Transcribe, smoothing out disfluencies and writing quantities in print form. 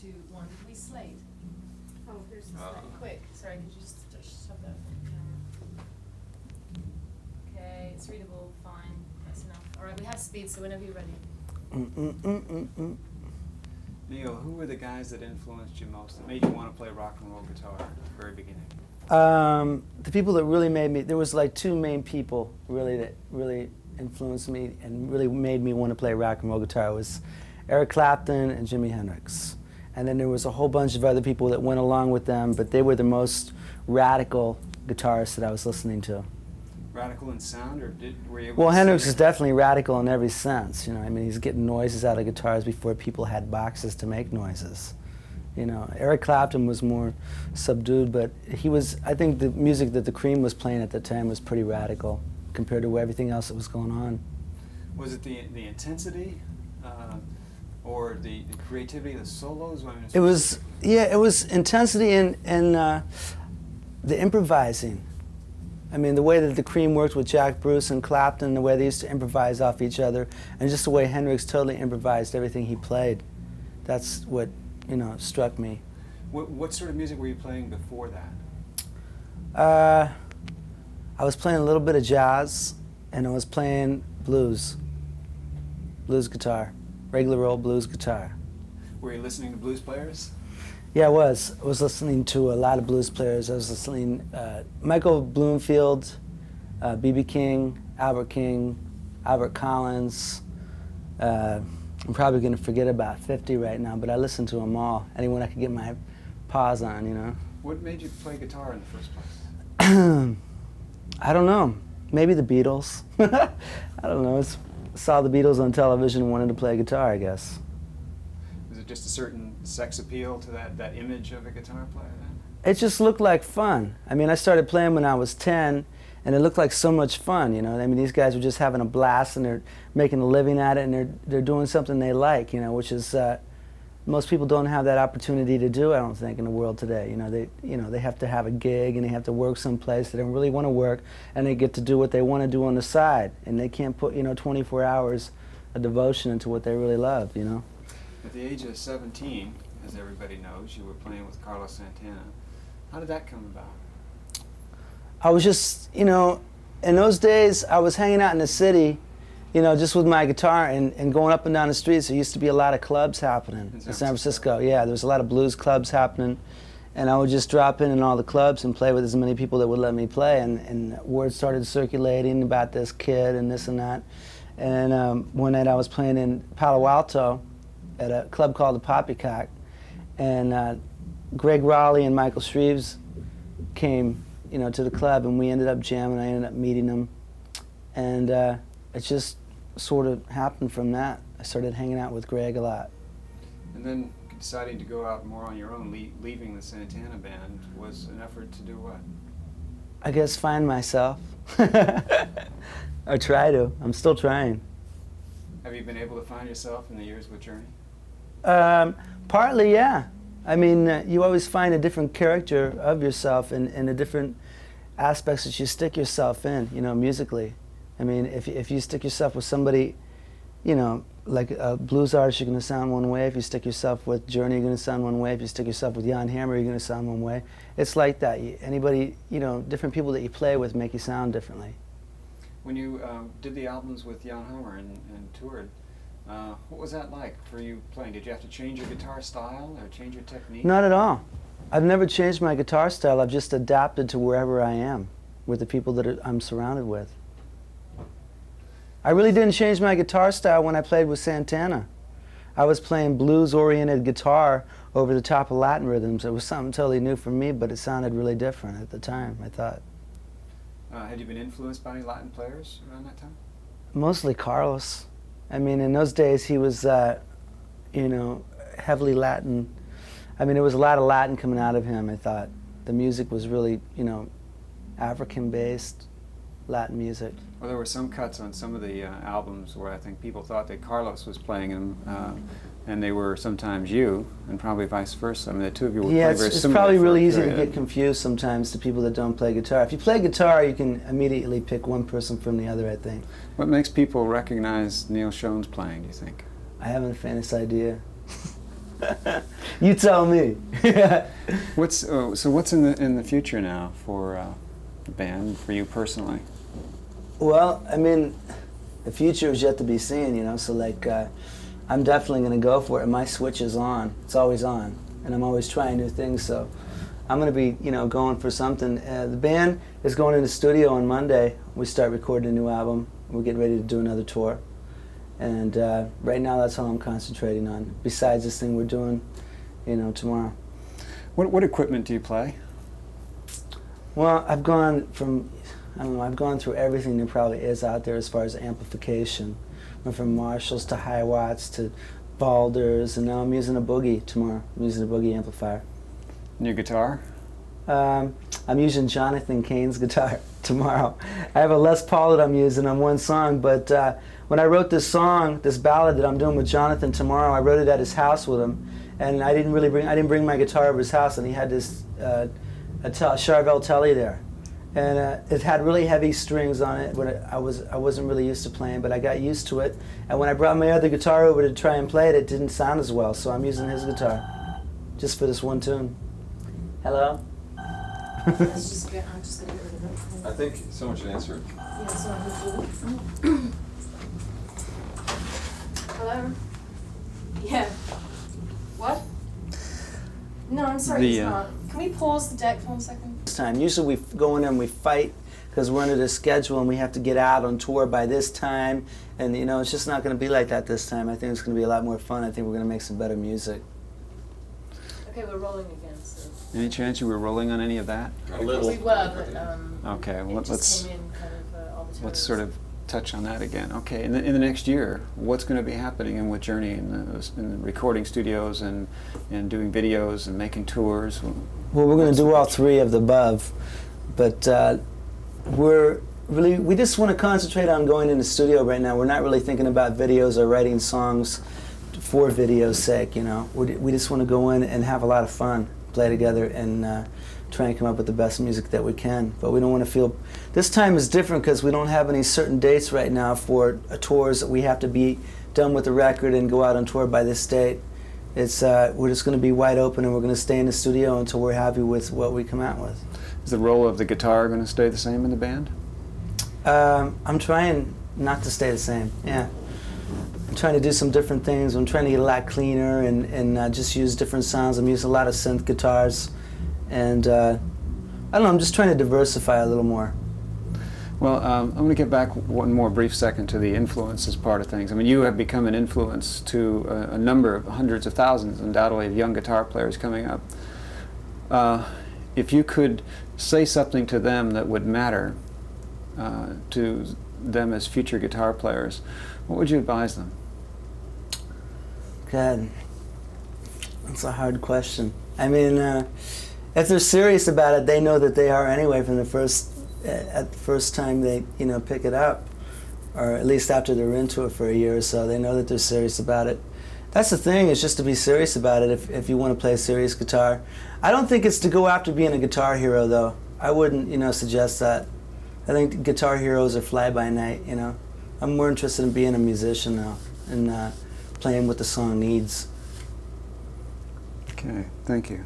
2, 1. Did we slate? Oh, here's the slate. Quick, sorry, could you just shove that on the camera? Okay, it's readable, fine, that's enough. All right, we have speed, so whenever you're ready. Neal, who were the guys that influenced you most, that made you want to play rock and roll guitar at the very beginning? The people that really made me, there was like 2 main people really that really influenced me and really made me want to play rock and roll guitar. It was Eric Clapton and Jimi Hendrix. And then there was a whole bunch of other people that went along with them, but they were the most radical guitarists that I was listening to. Radical in sound, or were you able Well, to Hendrix see is definitely radical in every sense. You know, I mean, he's getting noises out of guitars before people had boxes to make noises. You know, Eric Clapton was more subdued, but he was, I think the music that the Cream was playing at the time was pretty radical compared to everything else that was going on. Was it the intensity, or the creativity of the solos? I mean, It was, yeah, it was intensity and the improvising. I mean, the way that the Cream worked with Jack Bruce and Clapton, the way they used to improvise off each other, and just the way Hendrix totally improvised everything he played. That's what, you know, struck me. What sort of music were you playing before that? I was playing a little bit of jazz, and I was playing blues guitar, regular old blues guitar. Were you listening to blues players? Yeah, I was. I was listening to a lot of blues players. I was listening Michael Bloomfield, B.B. King, Albert Collins. I'm probably going to forget about 50 right now, but I listened to them all. Anyone I could get my paws on, you know. What made you play guitar in the first place? I don't know. Maybe the Beatles. I don't know. Saw the Beatles on television and wanted to play guitar, I guess. Was it just a certain sex appeal to that image of a guitar player then? It just looked like fun. I mean, I started playing when I was 10, and it looked like so much fun, you know. I mean, these guys were just having a blast, and they're making a living at it, and they're doing something they like, you know, which is most people don't have that opportunity to do, I don't think, in the world today. You know, they have to have a gig, and they have to work someplace. They don't really want to work, and they get to do what they want to do on the side, and they can't put, you know, 24 hours of devotion into what they really love, you know. At the age of 17, as everybody knows, you were playing with Carlos Santana. How did that come about? I was just, you know, in those days, I was hanging out in the city, you know, just with my guitar and going up and down the streets. There used to be a lot of clubs happening in San Francisco. Yeah, there was a lot of blues clubs happening, and I would just drop in all the clubs and play with as many people that would let me play, and word started circulating about this kid and this and that. And one night I was playing in Palo Alto at a club called the Poppycock, and Greg Raleigh and Michael Shreves came, you know, to the club, and we ended up jamming. I ended up meeting them, and it just sort of happened from that. I started hanging out with Greg a lot. And then deciding to go out more on your own, leaving the Santana band, was an effort to do what? I guess find myself. Or try to. I'm still trying. Have you been able to find yourself in the years with Journey? Partly, yeah. I mean, you always find a different character of yourself and the different aspects that you stick yourself in, you know, musically. I mean, if you stick yourself with somebody, you know, like a blues artist, you're going to sound one way. If you stick yourself with Journey, you're going to sound one way. If you stick yourself with Jan Hammer, you're going to sound one way. It's like that. Anybody, you know, different people that you play with make you sound differently. When you did the albums with Jan Hammer and toured, what was that like for you playing? Did you have to change your guitar style or change your technique? Not at all. I've never changed my guitar style. I've just adapted to wherever I am with the people that I'm surrounded with. I really didn't change my guitar style when I played with Santana. I was playing blues-oriented guitar over the top of Latin rhythms. It was something totally new for me, but it sounded really different at the time, I thought. Had you been influenced by any Latin players around that time? Mostly Carlos. I mean, in those days he was, you know, heavily Latin. I mean, there was a lot of Latin coming out of him, I thought. The music was really, you know, African-based Latin music. Well, there were some cuts on some of the albums where I think people thought that Carlos was playing them, and they were sometimes you, and probably vice versa. I mean, the two of you would play very similarly. It's probably really easy to get confused sometimes to people that don't play guitar. If you play guitar, you can immediately pick one person from the other, I think. What makes people recognize Neal Schon's playing, do you think? I haven't the faintest idea. You tell me. What's in the future now for the band, for you personally? Well, I mean, the future is yet to be seen, you know. So like, I'm definitely gonna go for it. My switch is on. It's always on, and I'm always trying new things. So I'm gonna be, you know, going for something. The band is going in the studio on Monday. We start recording a new album. We're getting ready to do another tour, and right now that's all I'm concentrating on. Besides this thing we're doing, you know, tomorrow. What equipment do you play? Well, I've gone from, I don't know, I've gone through everything there probably is out there as far as amplification. Went from Marshalls to High Watts to Balders, and now I'm using a Boogie tomorrow. I'm using a Boogie amplifier. And your guitar? I'm using Jonathan Cain's guitar tomorrow. I have a Les Paul that I'm using on one song, but when I wrote this song, this ballad that I'm doing with Jonathan tomorrow, I wrote it at his house with him, and I didn't bring my guitar over his house, and he had this Charvel Telly there, and it had really heavy strings on it. But I wasn't really used to playing, but I got used to it. And when I brought my other guitar over to try and play it, it didn't sound as well. So I'm using his guitar, just for this one tune. Hello. Let's just get, I'm just gonna get rid of it. I think someone should answer it. Yeah, so Hello? Yeah. What? No, I'm sorry, The, it's not. Can we pause the deck for 1 second? This time, usually we go in there and we fight because we're under the schedule and we have to get out on tour by this time. And you know, it's just not going to be like that this time. I think it's going to be a lot more fun. I think we're going to make some better music. Okay, we're rolling again, so. Any chance you were rolling on any of that? A little. We were, but Okay, well, it just let's came in kind of arbitrarily. let's sort of touch on that again. Okay, in the next year, what's going to be happening in with Journey in the recording studios and doing videos and making tours? Well, we're going to do all three of the above, but we just want to concentrate on going in the studio right now. We're not really thinking about videos or writing songs for video's sake, you know. We just want to go in and have a lot of fun, play together, and try and come up with the best music that we can. But we don't want to feel... This time is different because we don't have any certain dates right now for tours that we have to be done with the record and go out on tour by this date. It's we're just going to be wide open, and we're going to stay in the studio until we're happy with what we come out with. Is the role of the guitar going to stay the same in the band? I'm trying not to stay the same, yeah. I'm trying to do some different things. I'm trying to get a lot cleaner and just use different sounds. I'm using a lot of synth guitars. And I don't know, I'm just trying to diversify a little more. Well, I'm going to get back one more brief second to the influences part of things. I mean, you have become an influence to a number of hundreds of thousands, undoubtedly, of young guitar players coming up. If you could say something to them that would matter to them as future guitar players, what would you advise them? God, that's a hard question. I mean, if they're serious about it, they know that they are anyway from the at the first time they, you know, pick it up, or at least after they're into it for a year or so, they know that they're serious about it. That's the thing, is just to be serious about it if you want to play a serious guitar. I don't think it's to go after being a guitar hero, though. I wouldn't, you know, suggest that. I think guitar heroes are fly-by-night, you know. I'm more interested in being a musician now and playing what the song needs. Okay, thank you.